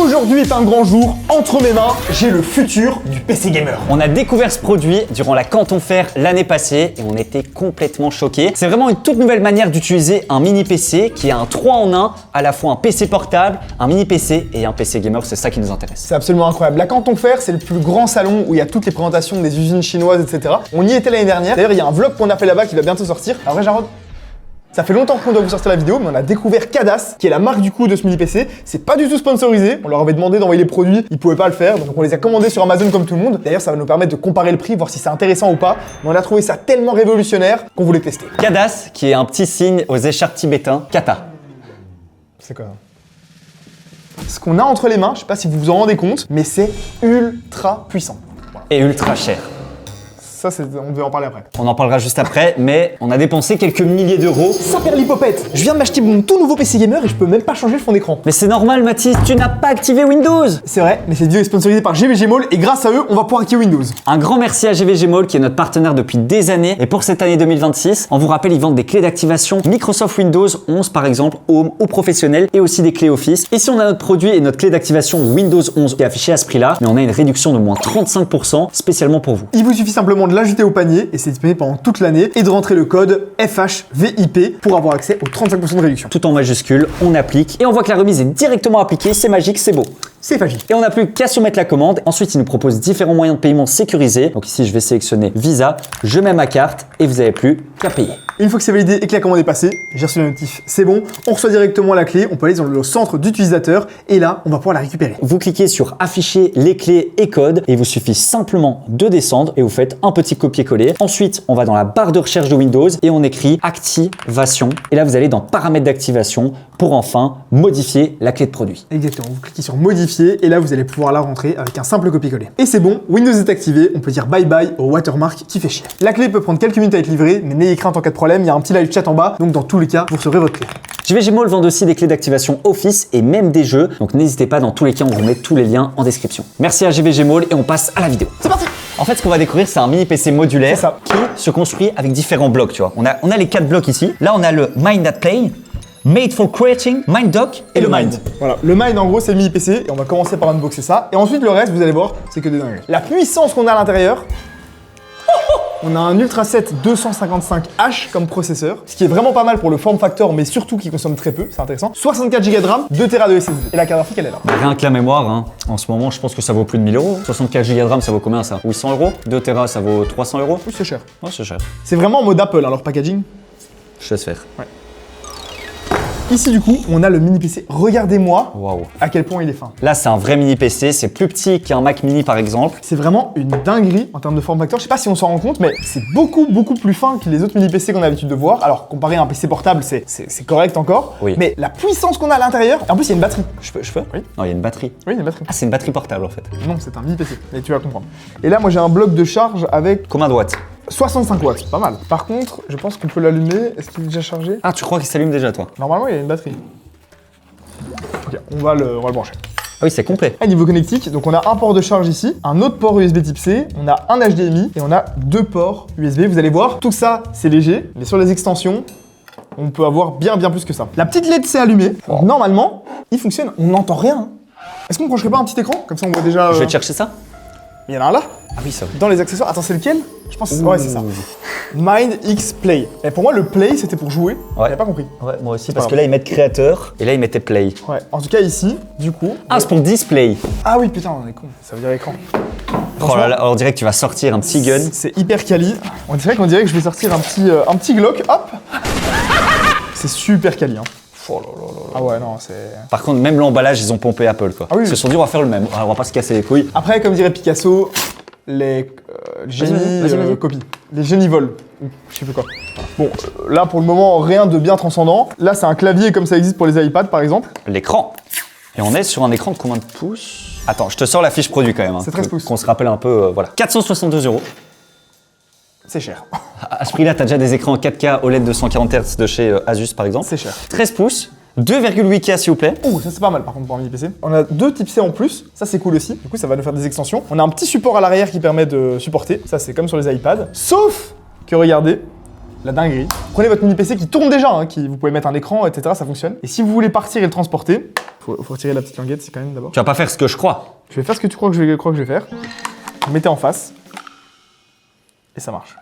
Aujourd'hui est un grand jour, entre mes mains, j'ai le futur du PC gamer. On a découvert ce produit durant la Canton Fair l'année passée et on était complètement choqués. C'est vraiment une toute nouvelle manière d'utiliser un mini PC qui a un 3 en 1, à la fois un PC portable, un mini PC et un PC gamer, c'est ça qui nous intéresse. C'est absolument incroyable. La Canton Fair, c'est le plus grand salon où il y a toutes les présentations des usines chinoises, etc. On y était l'année dernière. D'ailleurs, il y a un vlog qu'on a fait là-bas qui va bientôt sortir. Alors, vrai, Jarod, ça fait longtemps qu'on doit vous sortir la vidéo, mais on a découvert Cadas, qui est la marque du coup de ce mini PC. C'est pas du tout sponsorisé. On leur avait demandé d'envoyer les produits, ils pouvaient pas le faire, donc on les a commandés sur Amazon comme tout le monde. D'ailleurs, ça va nous permettre de comparer le prix, voir si c'est intéressant ou pas. Mais on a trouvé ça tellement révolutionnaire qu'on voulait tester. Cadas, qui est un petit signe aux écharpes tibétains, kata. C'est quoi? Ce qu'on a entre les mains, je sais pas si vous vous en rendez compte, mais c'est ultra puissant. Voilà. Et ultra cher. Ça, on devait en parler après. On en parlera juste après, mais on a dépensé quelques milliers d'euros. Saperlipopette! Je viens de m'acheter mon tout nouveau PC gamer et je peux même pas changer le fond d'écran. Mais c'est normal, Mathis, tu n'as pas activé Windows. C'est vrai, mais cette vidéo est sponsorisée par GVG Mall et grâce à eux, on va pouvoir activer Windows. Un grand merci à GVG Mall qui est notre partenaire depuis des années. Et pour cette année 2026, on vous rappelle, ils vendent des clés d'activation Microsoft Windows 11 par exemple, Home ou professionnel, et aussi des clés Office. Ici, on a notre produit et notre clé d'activation Windows 11 qui est affichée à ce prix-là, mais on a une réduction de moins 35% spécialement pour vous. Il vous suffit simplement de l'ajouter au panier et c'est disponible pendant toute l'année et de rentrer le code FHVIP pour avoir accès aux 35% de réduction. Tout en majuscule, on applique et on voit que la remise est directement appliquée, c'est magique, c'est beau. C'est magique. Et on n'a plus qu'à soumettre la commande. Ensuite, il nous propose différents moyens de paiement sécurisés. Donc ici, je vais sélectionner Visa, je mets ma carte et vous n'avez plus qu'à payer. Une fois que c'est validé et que la commande est passée, j'ai reçu la notif, c'est bon, on reçoit directement la clé, on peut aller dans le centre d'utilisateur et là, on va pouvoir la récupérer. Vous cliquez sur afficher les clés et codes et il vous suffit simplement de descendre et vous faites un petit copier-coller. Ensuite, on va dans la barre de recherche de Windows et on écrit activation. Et là, vous allez dans paramètres d'activation pour enfin modifier la clé de produit. Exactement, vous cliquez sur modifier et là, vous allez pouvoir la rentrer avec un simple copier-coller. Et c'est bon, Windows est activé, on peut dire bye bye au watermark qui fait chier. La clé peut prendre quelques minutes à être livrée, mais n'ayez crainte en cas de problème, il y a un petit live chat en bas, donc dans tous les cas, vous recevrez votre clé. GVG Mall vend aussi des clés d'activation Office et même des jeux, donc n'hésitez pas, dans tous les cas, on vous met tous les liens en description. Merci à GVG Mall et on passe à la vidéo. C'est parti! En fait, ce qu'on va découvrir, c'est un mini PC modulaire C'est ça. qui se construit avec différents blocs, tu vois. On a les 4 blocs ici. Là, on a le Mind at Play, Made for Creating, Mind Dock et le Mind. Voilà, le Mind en gros c'est le mini PC et on va commencer par unboxer ça. Et ensuite le reste, vous allez voir, c'est que des dingueries. La puissance qu'on a à l'intérieur, on a un Ultra 7 255H comme processeur, ce qui est vraiment pas mal pour le form factor, mais surtout qui consomme très peu, c'est intéressant. 64 Go de RAM, 2 Tera de SSD. Et la carte graphique, elle est là. Rien que la mémoire, hein. En ce moment, je pense que ça vaut plus de 1000 euros. 64 Go de RAM, ça vaut combien ça? 800 euros. 2 Tera, ça vaut 300 euros. Oui, c'est cher. Ouais, c'est cher. C'est vraiment en mode Apple, hein, leur packaging. Je laisse faire. Ouais. Ici du coup, on a le mini PC. Regardez-moi Waouh. à quel point il est fin. Là, c'est un vrai mini PC. C'est plus petit qu'un Mac mini, par exemple. C'est vraiment une dinguerie en termes de form factor. Je sais pas si on s'en rend compte, mais c'est beaucoup plus fin que les autres mini PC qu'on a l'habitude de voir. Alors, comparé à un PC portable, c'est correct encore. Oui. Mais la puissance qu'on a à l'intérieur, et en plus, il y a une batterie. Je peux? Oui. Non, il y a une batterie. Oui, il y a une batterie. Ah, c'est une batterie portable, en fait. Non, c'est un mini PC, mais tu vas comprendre. Et là, moi, j'ai un bloc de charge avec Combien de watts? 65 watts, pas mal. Par contre, je pense qu'on peut l'allumer. Est-ce qu'il est déjà chargé? Ah, tu crois qu'il s'allume déjà, toi? Normalement, il y a une batterie. Ok, on va le brancher. Ah oui, c'est complet. À niveau connectique, donc on a un port de charge ici, un autre port USB type C, on a un HDMI et on a 2 ports USB. Vous allez voir, tout ça, c'est léger, mais sur les extensions, on peut avoir bien plus que ça. La petite LED s'est allumée. Donc, normalement, il fonctionne. On n'entend rien. Hein. Est-ce qu'on ne brancherait pas un petit écran? Comme ça, on voit déjà... Je vais te chercher ça. Il y en a un là. Ah oui, ça oui. Dans les accessoires. Attends, c'est lequel? Je pense que c'est... Ouais, c'est ça. Mind X Play. Et pour moi, le Play, c'était pour jouer. Ouais. J'avais pas compris. Ouais, moi aussi, C'est parce pas que là, ils mettent créateur et là, ils mettaient play. Ouais. En tout cas, ici, du coup... Ah, c'est pour display. Ah oui, putain, on est con. Ça veut dire écran. Oh là là, on dirait que tu vas sortir un petit gun. C'est hyper quali. On dirait que je vais sortir un petit Glock. Hop. C'est super quali. Hein. Oh là là là. Ah ouais, non, c'est... Par contre, même l'emballage, ils ont pompé Apple, quoi. Ah oui, Ils se sont dit, on va faire le même. On va pas se casser les couilles. Après, comme dirait Picasso, les génies vas-y. copient. Les génies volent. Ou je sais plus quoi. Voilà. Bon, là, pour le moment, rien de bien transcendant. Là, c'est un clavier comme ça existe pour les iPads, par exemple. L'écran. Et on est sur un écran de combien de pouces? Attends, je te sors la fiche produit quand même. Hein, C'est 13 pouces. Qu'on se rappelle un peu, voilà. 462 €. C'est cher. À ce prix-là, t'as déjà des écrans 4K OLED 240 Hz de chez Asus, par exemple. C'est cher. 13 pouces. 2,8K s'il vous plaît. Oh, ça c'est pas mal par contre pour un mini PC. On a 2 types C en plus, ça c'est cool aussi. Du coup, ça va nous faire des extensions. On a un petit support à l'arrière qui permet de supporter. Ça c'est comme sur les iPads. Sauf que regardez, la dinguerie. Prenez votre mini PC qui tourne déjà, hein, vous pouvez mettre un écran, etc. Ça fonctionne. Et si vous voulez partir et le transporter, faut retirer la petite languette, c'est quand même d'abord. Tu vas pas faire ce que je crois. Je vais faire ce que tu crois que je vais faire. Vous mettez en face. Et ça marche.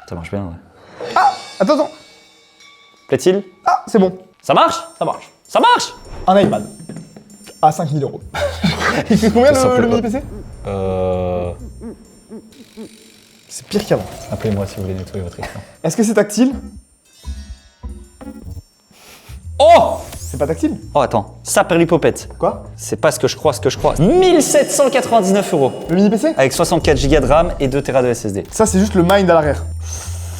Ça marche bien, ouais. Ah! Attends. Plaît-il? Ah, c'est bon. Ça marche? Ça marche. Ça marche! Un iPad. À 5 000 €. Il fait combien le mini PC? C'est pire qu'avant. Appelez-moi si vous voulez nettoyer votre écran. Est-ce que c'est tactile? Oh! C'est pas tactile? Oh, attends. Ça, perlipopette. Quoi? C'est pas ce que je crois. 1799 €. Le mini PC? Avec 64 Go de RAM et 2 Tera de SSD. Ça, c'est juste le Mind à l'arrière.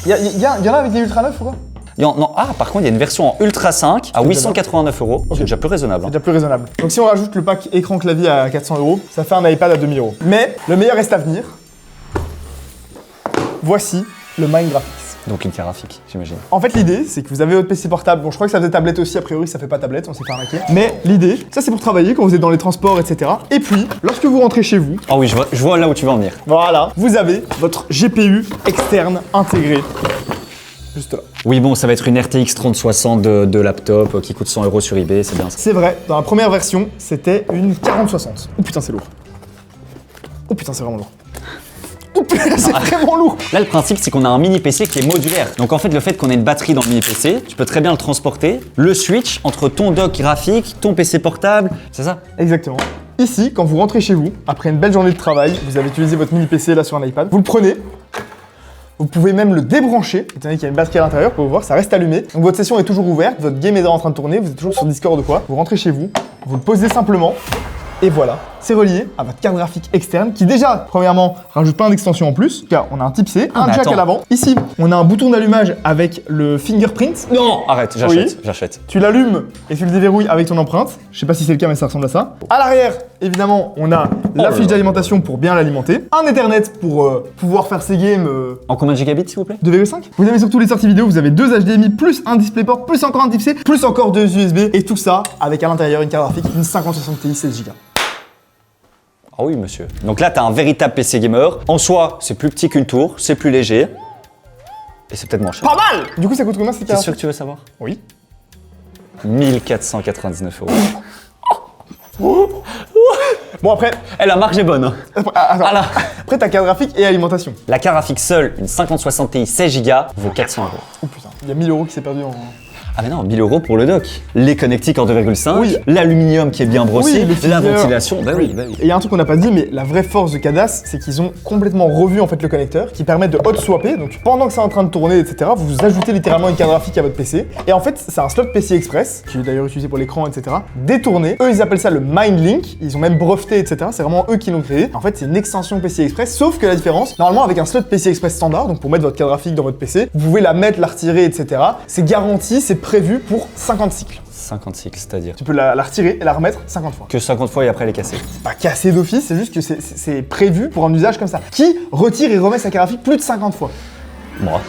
Y en a avec des Ultra 9 ou quoi? Non, par contre, il y a une version en Ultra 5 à 889 €. C'est déjà plus raisonnable. C'est déjà plus raisonnable. Donc si on rajoute le pack écran clavier à 400 €, ça fait un iPad à 2000 €. Mais le meilleur reste à venir. Voici le Mind Graphics. Donc une carte graphique, j'imagine. En fait, l'idée, c'est que vous avez votre PC portable. Bon, je crois que ça faisait tablette aussi, a priori, ça fait pas tablette, on s'est fait arnaquer. Mais l'idée, ça c'est pour travailler quand vous êtes dans les transports, etc. Et puis, lorsque vous rentrez chez vous, Oh oui, je vois là où tu veux en venir. voilà, vous avez votre GPU externe intégré. Juste là. Oui, bon, ça va être une RTX 3060 de laptop qui coûte 100 € sur eBay, c'est bien ça. C'est vrai, dans la première version, c'était une 4060. Oh putain, c'est lourd. Oh putain, c'est vraiment lourd. Oh putain, c'est vraiment lourd. Là, le principe, c'est qu'on a un mini PC qui est modulaire. Donc en fait, le fait qu'on ait une batterie dans le mini PC, tu peux très bien le transporter, le switch entre ton dock graphique, ton PC portable, c'est ça? Exactement. Ici, quand vous rentrez chez vous, après une belle journée de travail, vous avez utilisé votre mini PC là sur un iPad, vous le prenez. Vous pouvez même le débrancher, étant donné qu'il y a une batterie à l'intérieur, pour voir, ça reste allumé. Donc votre session est toujours ouverte, votre game est en train de tourner, vous êtes toujours sur Discord ou quoi. Vous rentrez chez vous, vous le posez simplement, et voilà. C'est relié à votre carte graphique externe, qui déjà, premièrement, rajoute plein d'extensions en plus. Car on a un type C, un jack à l'avant. Ici, on a un bouton d'allumage avec le fingerprint. Non, arrête, j'achète. Tu l'allumes et tu le déverrouilles avec ton empreinte. Je sais pas si c'est le cas, mais ça ressemble à ça. À l'arrière, évidemment, on a la fiche d'alimentation pour bien l'alimenter. Un Ethernet pour pouvoir faire ses games. En combien de gigabits, s'il vous plaît? 2,5. Vous avez sur toutes les sorties vidéo, vous avez 2 HDMI, plus un DisplayPort, plus encore un type C, plus encore 2 USB. Et tout ça avec à l'intérieur une carte graphique, une 5060 Ti 16 Go. Ah oui, monsieur. Donc là, t'as un véritable PC gamer. En soi, c'est plus petit qu'une tour, c'est plus léger. Et c'est peut-être moins cher. Pas mal. Du coup, ça coûte combien cette carte? C'est sûr que tu veux savoir? Oui. 1499 €. Bon après, La marge est bonne. Hein. attends. Voilà. Après ta carte graphique et alimentation. La carte graphique seule, une 5060 Ti 16 Go, vaut 400 €. Oh putain, il y a 1000 € qui s'est perdu en... Ah mais non, 1000 € pour le dock. Les connectiques en 2,5, Oui. l'aluminium qui est bien brossé, Oui, le la filler. ventilation. Bah oui. Et il y a un truc qu'on n'a pas dit, mais la vraie force de Cadas, c'est qu'ils ont complètement revu en fait le connecteur, qui permet de hot swapper. Donc pendant que c'est en train de tourner, etc., vous ajoutez littéralement une carte graphique à votre PC. Et en fait, c'est un slot PCI Express, qui est d'ailleurs utilisé pour l'écran, etc., détourné. Eux, ils appellent ça le MindLink. Ils ont même breveté, etc. C'est vraiment eux qui l'ont créé. En fait, c'est une extension PCI Express, sauf que la différence, normalement, avec un slot PCI Express standard, donc pour mettre votre carte graphique dans votre PC, vous pouvez la mettre, la retirer, etc. C'est garanti, c'est prévu pour 50 cycles. 50 cycles, c'est-à-dire Tu peux la retirer et la remettre 50 fois. que 50 fois et après elle est cassée. C'est pas cassé d'office, c'est juste que c'est prévu pour un usage comme ça. Qui retire et remet sa carte graphique plus de 50 fois? Moi.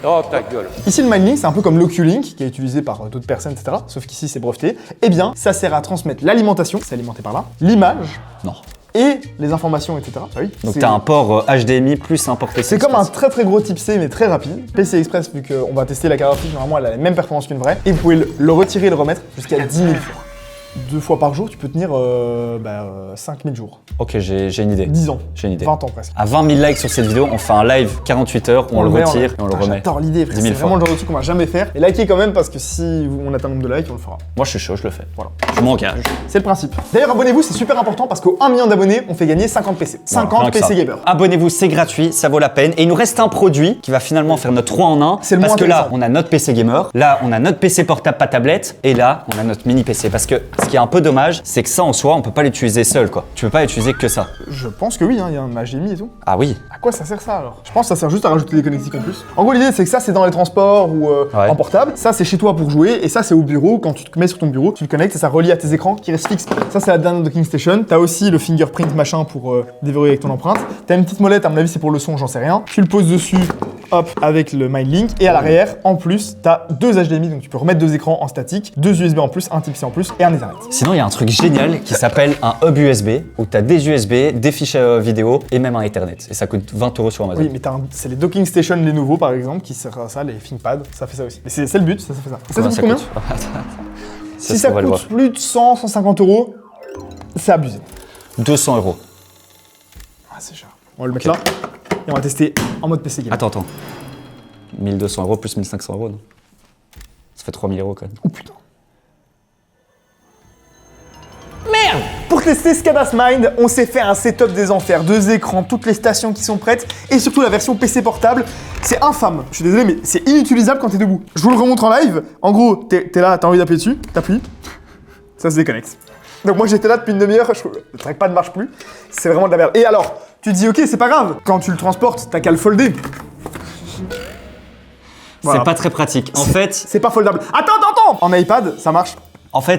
Oh ta gueule. Ici, le MindLink, c'est un peu comme l'Oculink, qui est utilisé par d'autres personnes, etc. Sauf qu'ici, c'est breveté. Eh bien, ça sert à transmettre l'alimentation, c'est alimenté par là, l'image Non. et les informations, etc. Ah oui, Donc c'est- t'as un port HDMI plus un port PCI C'est comme un Express. très gros type C, mais très rapide. PCI Express, vu qu'on va tester la carte graphique, normalement, elle a les mêmes performances qu'une vraie. Et vous pouvez le retirer et le remettre jusqu'à 10 000 fois. 2 fois par jour, tu peux tenir 5000 jours. Ok, j'ai une idée. 10 ans. J'ai une idée. 20 ans presque. À 20 000 likes sur cette vidéo, on fait un live 48 heures où on le met, retire et on le Putain, remet. J'adore l'idée, frère. 10 C'est 000 vraiment fois. le genre de truc qu'on va jamais faire. Et likez quand même parce que si on atteint un nombre de likes, on le fera. Moi je suis chaud, je le fais. Voilà. Je m'engage. C'est le principe. D'ailleurs, abonnez-vous, c'est super important parce qu'au 1 million d'abonnés, on fait gagner 50 PC. 50 Rien que PC ça. gamers. Abonnez-vous, c'est gratuit, ça vaut la peine. Et il nous reste un produit qui va finalement faire notre 3 en 1. C'est le Parce moins que là, intéressant. on a notre PC gamer, là, on a notre PC portable, pas tablette, et là, on a notre mini PC. Parce que ce qui est un peu dommage, c'est que ça en soi, on peut pas l'utiliser seul, quoi. Tu peux pas utiliser que ça. Je pense que oui, il y a un HDMI et tout. Ah oui. À quoi ça sert ça alors? Je pense que ça sert juste à rajouter des connectiques en plus. En gros, l'idée c'est que ça c'est dans les transports ou Ouais. en portable. Ça c'est chez toi pour jouer et ça c'est au bureau. Quand tu te mets sur ton bureau, tu le connectes et ça relie à tes écrans qui restent fixes. Ça c'est la dernière docking station. T'as aussi le fingerprint machin pour déverrouiller avec ton empreinte. T'as une petite molette, à mon avis c'est pour le son, j'en sais rien. Tu le poses dessus, hop, avec le MindLink. Et à l'arrière, en plus, t'as 2 HDMI, donc tu peux remettre 2 écrans en statique, 2 USB en plus, un Type C en plus et un Ethernet. Sinon, il y a un truc génial qui s'appelle un hub USB où tu as des USB, des fichiers vidéo et même un Ethernet. Et ça coûte 20 € sur Amazon. Oui, mais c'est les docking station les nouveaux par exemple qui servent à ça, les ThinkPad, ça fait ça aussi. Mais c'est le but, ça fait ça. Et ça Combien coûte combien? Ça, Si ça on va le coûte plus de 100, 150 €, C'est abusé. 200 €. Ah, c'est cher. On va le mettre là et on va tester en mode PC game. Attends. 1200 € plus 1500 €, non? Ça fait 3000 € quand même. Oh putain. Merde! Pour tester SCADAS Mind, on s'est fait un setup des enfers, 2 écrans, toutes les stations qui sont prêtes et surtout la version PC portable. C'est infâme. Je suis désolé, mais c'est inutilisable quand t'es debout. Je vous le remontre en live. En gros, t'es là, t'as envie d'appuyer dessus, t'appuies, ça se déconnecte. Donc moi j'étais là depuis une demi-heure, le trackpad ne marche plus. C'est vraiment de la merde. Et alors, tu te dis ok, c'est pas grave. Quand tu le transportes, t'as qu'à le folder. Voilà. C'est pas très pratique. En fait, C'est pas foldable. Attends! En iPad, ça marche.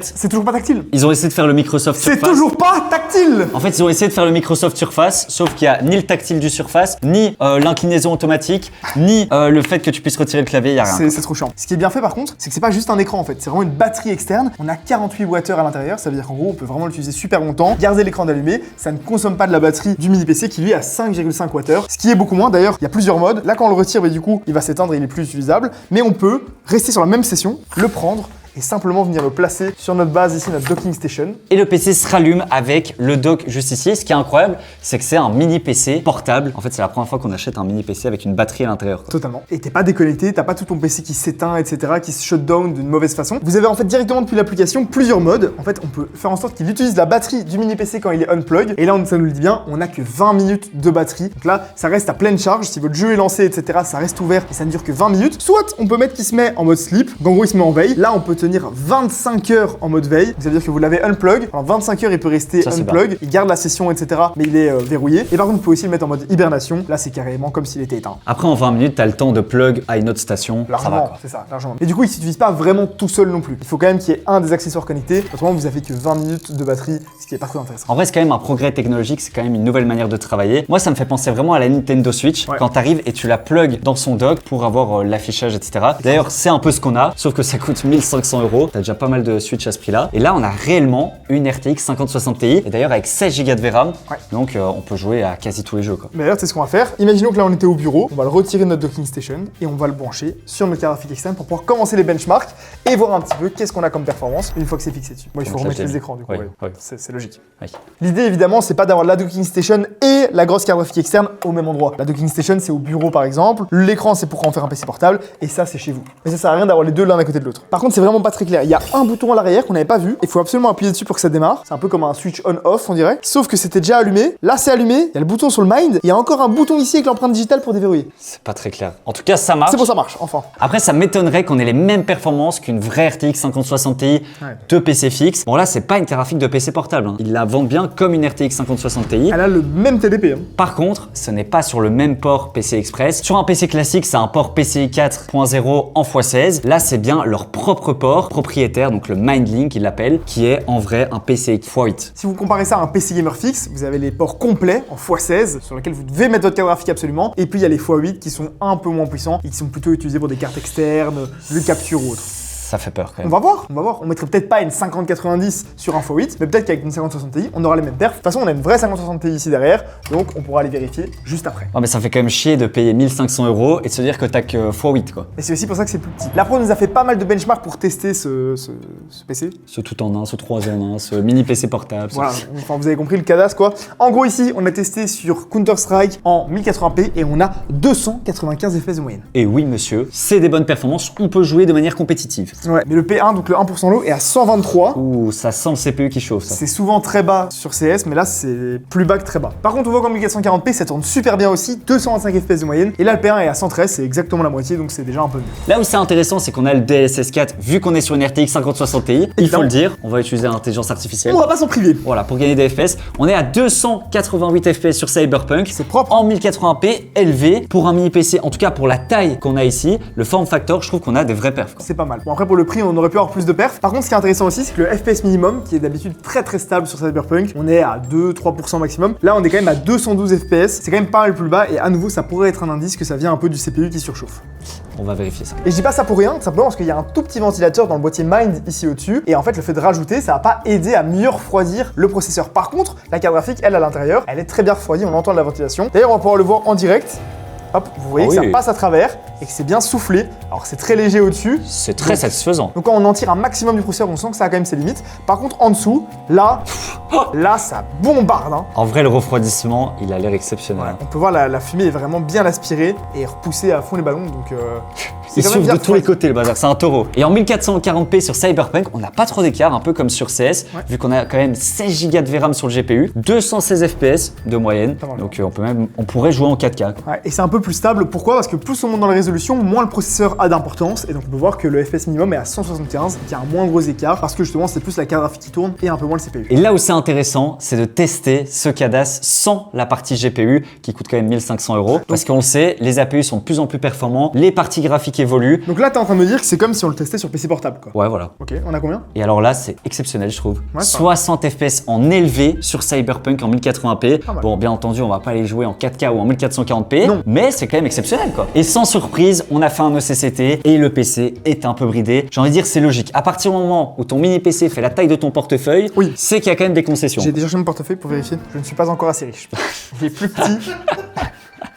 c'est toujours pas tactile. ils ont essayé de faire le Microsoft C'est Surface. toujours pas tactile. En fait, ils ont essayé de faire le Microsoft Surface, sauf qu'il y a ni le tactile du Surface, ni l'inclinaison automatique, ni le fait que tu puisses retirer le clavier, il y a rien. C'est trop chiant. Ce qui est bien fait par contre, c'est que c'est pas juste un écran en fait, c'est vraiment une batterie externe. On a 48 Wh à l'intérieur, ça veut dire qu'en gros on peut vraiment l'utiliser super longtemps, garder l'écran allumé, ça ne consomme pas de la batterie du mini PC qui lui a 5,5 Wh, ce qui est beaucoup moins. D'ailleurs, il y a plusieurs modes. Là quand on le retire, du coup, il va s'éteindre et il est plus utilisable, mais on peut rester sur la même session, le prendre et simplement venir le placer sur notre base ici, notre docking station. Et le PC se rallume avec le dock juste ici. Ce qui est incroyable, c'est que c'est un mini PC portable. En fait, c'est la première fois qu'on achète un mini PC avec une batterie à l'intérieur. Totalement. Et t'es pas déconnecté, t'as pas tout ton PC qui s'éteint, etc., qui se shut down d'une mauvaise façon. Vous avez en fait directement depuis l'application plusieurs modes. En fait, on peut faire en sorte qu'il utilise la batterie du mini PC quand il est unplug. Et là, ça nous le dit bien, on n'a que 20 minutes de batterie. Donc là, ça reste à pleine charge. Si votre jeu est lancé, etc., ça reste ouvert et ça ne dure que 20 minutes. Soit on peut mettre qu'il se met en mode sleep. Donc en gros, il se met en veille. Là, on peut tenir 25 heures en mode veille. Ça veut dire que vous l'avez unplug. Pendant 25 heures, il peut rester unplug. Il garde la session, etc., mais il est verrouillé. Et par contre, vous pouvez aussi le mettre en mode hibernation. Là, c'est carrément comme s'il était éteint. Après, en 20 minutes, t'as le temps de plug à une autre station. Largement, c'est ça, largement. Et du coup, il ne s'utilise pas vraiment tout seul non plus. Il faut quand même qu'il y ait un des accessoires connectés. Autrement, vous avez que 20 minutes de batterie, ce qui est pas très intéressant. En vrai, c'est quand même un progrès technologique, c'est quand même une nouvelle manière de travailler. Moi, ça me fait penser vraiment à la Nintendo Switch. Ouais. Quand t'arrives et tu la plug dans son dock pour avoir l'affichage, etc. D'ailleurs, c'est un peu ce qu'on a, sauf que ça coûte 1500 €. T'as déjà pas mal de Switch à ce prix-là. Et là, on a réellement une RTX 5060 Ti. Et d'ailleurs, avec 16 Go de VRAM. Ouais. Donc, on peut jouer à quasi tous les jeux, quoi. Mais d'ailleurs, c'est ce qu'on va faire. Imaginons que là, on était au bureau. On va le retirer de notre docking station et on va le brancher sur notre carte graphique externe pour pouvoir commencer les benchmarks et voir un petit peu qu'est-ce qu'on a comme performance une fois que c'est fixé dessus. Bon, il faut Donc, remettre ça, les écrans du coup. Oui, ouais. oui. C'est logique. Oui. L'idée, évidemment, c'est pas d'avoir la docking station et la grosse carte graphique externe au même endroit. La docking station, c'est au bureau par exemple. L'écran, c'est pour en faire un PC portable et ça, c'est chez vous. Mais ça sert à rien d'avoir les deux l'un à côté de l'autre. Par contre, c'est vraiment pas très clair. Il y a un bouton à l'arrière qu'on n'avait pas vu. Il faut absolument appuyer dessus pour que ça démarre. C'est un peu comme un switch on-off, on dirait. Sauf que c'était déjà allumé. Là, c'est allumé. Il y a le bouton sur le Mind. Il y a encore un bouton ici avec l'empreinte digitale pour déverrouiller. C'est pas très clair. En tout cas, ça marche. C'est bon, ça marche, enfin. Après, ça m'étonnerait qu'on ait les mêmes performances qu'une vraie RTX 5060 Ti de PC fixe. Bon, là, c'est pas une carte graphique de PC portable, hein. Ils la vendent bien comme une RTX 5060 Ti. Elle a le même TDP. Hein. Par contre, ce n'est pas sur le même port PCI Express. Sur un PC classique, c'est un port PCI 4.0 en x16. Là, c'est bien leur propre port propriétaire, donc le MindLink, ils l'appellent, qui est en vrai un PCI x8. Si vous comparez ça à un PC gamer fixe, vous avez les ports complets en x16 sur lesquels vous devez mettre votre carte graphique absolument. Et puis il y a les x8 qui sont un peu moins puissants et qui sont plutôt utilisés pour des cartes externes, de capture ou autre. Ça fait peur quand On même. va voir, on va voir. On mettrait peut-être pas une 5090 sur un x8, mais peut-être qu'avec une 5060 Ti, on aura les mêmes perfs. De toute façon, on a une vraie 5060 Ti ici derrière, donc on pourra les vérifier juste après. Ouais, mais ça fait quand même chier de payer 1500 € et de se dire que t'as que x8, quoi. Et c'est aussi pour ça que c'est plus petit. La Pro nous a fait pas mal de benchmarks pour tester ce PC. Ce tout en un, ce 3 en 1, ce mini PC portable. Voilà, enfin vous avez compris le cadastre quoi. En gros ici, on a testé sur Counter-Strike en 1080p et on a 295 FPS de moyenne. Et oui, monsieur, c'est des bonnes performances. On peut jouer de manière compétitive. Ouais, mais le P1, donc le 1% low, est à 123. Ouh, ça sent le CPU qui chauffe, ça. C'est souvent très bas sur CS, mais là c'est plus bas que très bas. Par contre, on voit qu'en 1440p, ça tourne super bien aussi, 225 FPS de moyenne. Et là, le P1 est à 113, c'est exactement la moitié, donc c'est déjà un peu mieux. Là où c'est intéressant, c'est qu'on a le DLSS 4, vu qu'on est sur une RTX 5060 Ti, il faut Évidemment. le dire, on va utiliser l'intelligence artificielle. On va pas s'en priver. Voilà, pour gagner des FPS, on est à 288 FPS sur Cyberpunk. C'est propre. En 1080p, élevé pour un mini PC, en tout cas pour la taille qu'on a ici, le form factor, je trouve qu'on a des vrais perfs, quoi. C'est pas mal. Bon après pour le prix on aurait pu avoir plus de perfs. Par contre ce qui est intéressant aussi c'est que le FPS minimum qui est d'habitude très très stable sur Cyberpunk, on est à 2-3% maximum. Là on est quand même à 212 FPS, c'est quand même pas mal plus bas et à nouveau ça pourrait être un indice que ça vient un peu du CPU qui surchauffe. On va vérifier ça. Et je dis pas ça pour rien, simplement parce qu'il y a un tout petit ventilateur dans le boîtier Mind ici au-dessus et en fait le fait de rajouter ça va pas aider à mieux refroidir le processeur. Par contre la carte graphique elle à l'intérieur, elle est très bien refroidie, on entend de la ventilation. D'ailleurs on va pouvoir le voir en direct. Hop, vous voyez Ah que oui. ça passe à travers, et que c'est bien soufflé. Alors c'est très léger au-dessus. C'est très satisfaisant. Donc quand on en tire un maximum du processeur, on sent que ça a quand même ses limites. Par contre, en dessous, là, ça bombarde. Hein. En vrai, le refroidissement, il a l'air exceptionnel. Ouais, on peut voir la fumée est vraiment bien aspirée et repousser à fond les ballons. Donc il souffle de tous les côtés le bazar, c'est un taureau. Et en 1440p sur Cyberpunk, on n'a pas trop d'écart, un peu comme sur CS, vu qu'on a quand même 16 Go de VRAM sur le GPU, 216 FPS de moyenne, donc on pourrait jouer en 4K. Quoi. Ouais, et c'est un peu plus stable, pourquoi? Parce que plus on monte dans la résolution, moins le processeur a d'importance, et donc on peut voir que le FPS minimum est à 175, qui a un moins gros écart, parce que justement c'est plus la carte graphique qui tourne et un peu moins le CPU. Et là où c'est intéressant, c'est de tester ce CADAS sans la partie GPU, qui coûte quand même 1500 €, parce qu'on le sait, les APU sont de plus en plus performants, les parties graphiques évoluent. Donc là, t'es en train de me dire que c'est comme si on le testait sur PC portable, quoi. Ouais, voilà. Ok, on a combien? Et alors là, c'est exceptionnel, je trouve. Ouais, 60 FPS en élevé sur Cyberpunk en 1080p. Ah, Bon, bien entendu, on va pas les jouer en 4K ou en 1440p, non. Mais c'est quand même exceptionnel, quoi. Et sans surprise, on a fait un ECCT et le PC est un peu bridé. J'ai envie de dire, c'est logique. À partir du moment où ton mini PC fait la taille de ton portefeuille, oui, c'est qu'il y a quand même des concessions. J'ai déjà cherché mon portefeuille pour vérifier. Je ne suis pas encore assez riche. Il est plus petit.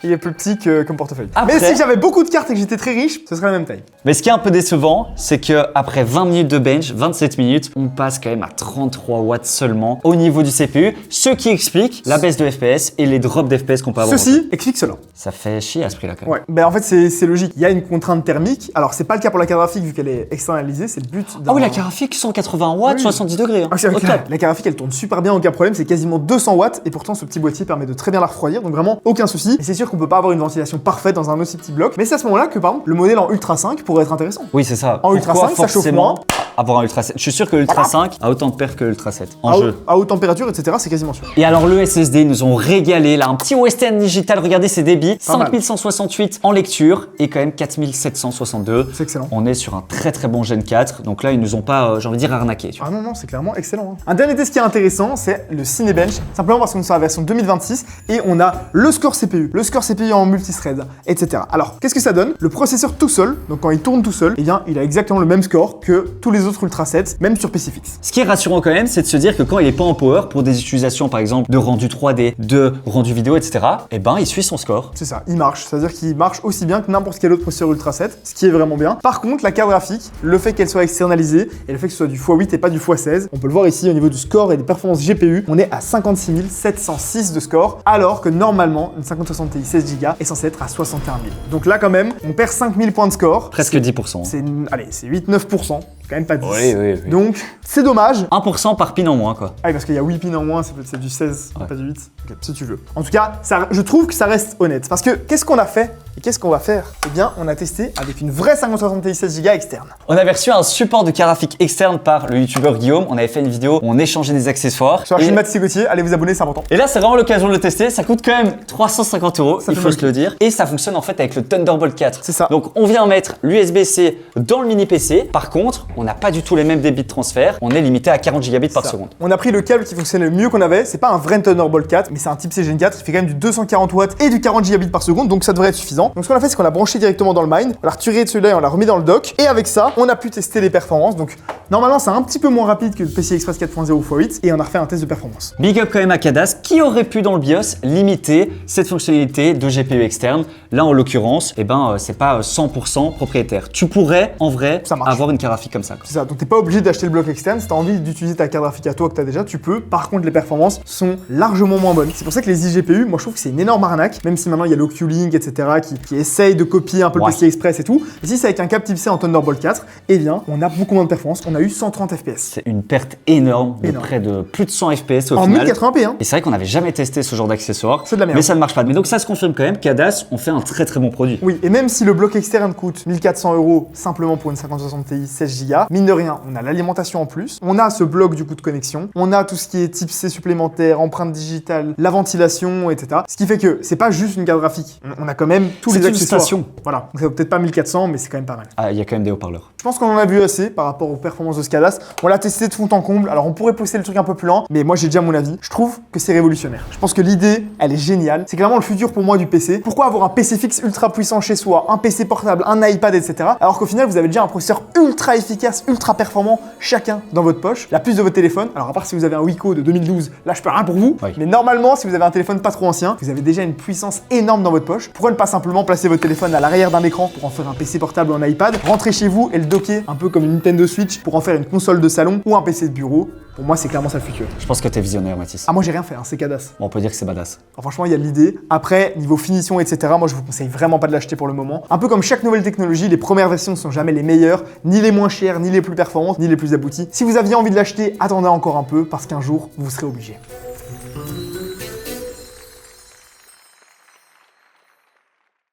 Il est plus petit que mon portefeuille. Après, mais si j'avais beaucoup de cartes et que j'étais très riche, ce serait la même taille. Mais ce qui est un peu décevant, c'est que après 20 minutes de bench, 27 minutes, on passe quand même à 33 watts seulement au niveau du CPU, ce qui explique la baisse de FPS et les drops d'FPS qu'on peut avoir. Ceci explique cela. Ça fait chier à ce prix-là quand même. Ouais, ben en fait c'est logique. Il y a une contrainte thermique. Alors c'est pas le cas pour la carte graphique vu qu'elle est externalisée, c'est le but. Ah oui, la carte graphique 180 watts, oui. 70 degrés. Hein. Ah, la carte graphique elle tourne super bien, aucun problème, c'est quasiment 200 watts et pourtant ce petit boîtier permet de très bien la refroidir, donc vraiment aucun souci. Et c'est sûr qu'on peut pas avoir une ventilation parfaite dans un aussi petit bloc, mais c'est à ce moment-là que par exemple le modèle en Ultra 5 pourrait être intéressant. Oui, c'est ça. En Ultra 5, ça chauffe moins. Avoir un Ultra 7. Je suis sûr que l'Ultra 5 a autant de perf que l'Ultra 7 en jeu. À haute température, etc., c'est quasiment sûr. Et alors le SSD, ils nous ont régalé. Là, un petit Western Digital, regardez ses débits. 5168 en lecture et quand même 4762. C'est excellent. On est sur un très très bon Gen 4. Donc là, ils nous ont pas, j'ai envie de dire, arnaqué. Ah non, c'est clairement excellent. Hein. Un dernier test qui est intéressant, c'est le Cinebench. Simplement parce qu'on est sur la version 2026 et on a le score CPU, le score CPU en multithread, etc. Alors, qu'est-ce que ça donne? Le processeur tout seul, donc quand il tourne tout seul, eh bien, il a exactement le même score que tous les autres Ultra 7, même sur PC fixe. Ce qui est rassurant quand même, c'est de se dire que quand il est pas en power, pour des utilisations par exemple de rendu 3D, de rendu vidéo, etc., eh ben, il suit son score. C'est ça, il marche. C'est-à-dire qu'il marche aussi bien que n'importe quel autre processeur Ultra 7, ce qui est vraiment bien. Par contre, la carte graphique, le fait qu'elle soit externalisée et le fait que ce soit du x8 et pas du x16, on peut le voir ici au niveau du score et des performances GPU, on est à 56 706 de score, alors que normalement, une 5060 Ti 16 Go est censée être à 61 000. Donc là, quand même, on perd 5000 points de score. Presque 10%. C'est 8-9%, quand même pas 10. Oui. Donc, c'est dommage. 1% par pin en moins, quoi. Ah oui, parce qu'il y a 8 pins en moins, c'est du 16, pas du 8. Ok, si tu veux. En tout cas, je trouve que ça reste honnête. Parce que, qu'est-ce qu'on a fait et qu'est-ce qu'on va faire? Eh bien, on a testé avec une vraie 5060 Ti 16 Go externe. On avait reçu un support de carte graphique externe par le youtubeur Guillaume. On avait fait une vidéo où on échangeait des accessoires. Sur la chaîne Mathis Gauthier, allez vous abonner, c'est important. Et là, c'est vraiment l'occasion de le tester. Ça coûte quand même 350 €, il faut se le dire. Et ça fonctionne en fait avec le Thunderbolt 4. C'est ça. Donc, on vient mettre l'USB-C dans le mini PC. Par contre, on n'a pas du tout les mêmes débits de transfert. On est limité à 40 gigabits par seconde. On a pris le câble qui fonctionnait le mieux qu'on avait. C'est pas un vrai Thunderbolt 4, mais c'est un type C Gen 4 qui fait quand même du 240 watts et du 40 gigabits par seconde. Donc, ça devrait être suffisant. Donc, ce qu'on a fait, c'est qu'on l'a branché directement dans le Mine. On l'a retiré de celui-là et on l'a remis dans le dock. Et avec ça, on a pu tester les performances. Donc, normalement, c'est un petit peu moins rapide que le PCI Express 4.0 x8 et on a refait un test de performance. Big up quand même à CADAS qui aurait pu dans le BIOS limiter cette fonctionnalité de GPU externe. Là, en l'occurrence, eh ben, c'est pas 100% propriétaire. Tu pourrais, en vrai, avoir une carte graphique comme ça. C'est ça. Donc, t'es pas obligé d'acheter le bloc externe. Si t'as envie d'utiliser ta carte graphique à toi que t'as déjà, tu peux. Par contre, les performances sont largement moins bonnes. C'est pour ça que les iGPU, moi, je trouve que c'est une énorme arnaque. Même si maintenant, il y a l'Oculink, etc., qui essaye de copier un peu le PCI Express et tout. Et si c'est avec un câble type C en Thunderbolt 4, eh bien, on a beaucoup moins de performance. On a eu 130 FPS. C'est une perte énorme, de près de plus de 100 FPS au en final. 1080p, hein. Et c'est vrai qu'on n'avait jamais testé ce genre d'accessoire. C'est de la merde. Mais ça ne marche pas. Mais donc ça se confirme quand même, CADAS, on fait un très très bon produit. Oui, et même si le bloc externe coûte 1400 € simplement pour une 5060 Ti 16 Go, mine de rien, on a l'alimentation en plus, on a ce bloc du coup de connexion, on a tout ce qui est type C supplémentaire, empreinte digitale, la ventilation, etc. Ce qui fait que c'est pas juste une carte graphique. On a quand même tous les accessoires. Voilà. Donc ça vaut peut-être pas 1400, mais c'est quand même pas mal. Ah, il y a quand même des haut-parleurs. Je pense qu'on en a vu assez par rapport aux performances de ce CADAS. On l'a testé de fond en comble. Alors on pourrait pousser le truc un peu plus lent, mais moi j'ai déjà mon avis. Je trouve que c'est révolutionnaire. Je pense que l'idée, elle est géniale. C'est clairement le futur pour moi du PC. Pourquoi avoir un PC fixe ultra puissant chez soi, un PC portable, un iPad, etc. Alors qu'au final, vous avez déjà un processeur ultra efficace efficaces, ultra performants, chacun dans votre poche. La puce de votre téléphone, alors à part si vous avez un Wiko de 2012, là je peux rien pour vous, Oui. mais normalement si vous avez un téléphone pas trop ancien, vous avez déjà une puissance énorme dans votre poche. Pourquoi ne pas simplement placer votre téléphone à l'arrière d'un écran pour en faire un PC portable ou un iPad, rentrer chez vous et le docker un peu comme une Nintendo Switch pour en faire une console de salon ou un PC de bureau. Pour moi, c'est clairement ça le futur. Je pense que t'es visionnaire, Mathis. Ah, moi, j'ai rien fait, hein, c'est cadasse. Bon, on peut dire que c'est badass. Alors, franchement, il y a de l'idée. Après, niveau finition, etc., moi, je vous conseille vraiment pas de l'acheter pour le moment. Un peu comme chaque nouvelle technologie, les premières versions ne sont jamais les meilleures, ni les moins chères, ni les plus performantes, ni les plus abouties. Si vous aviez envie de l'acheter, attendez encore un peu, parce qu'un jour, vous serez obligé.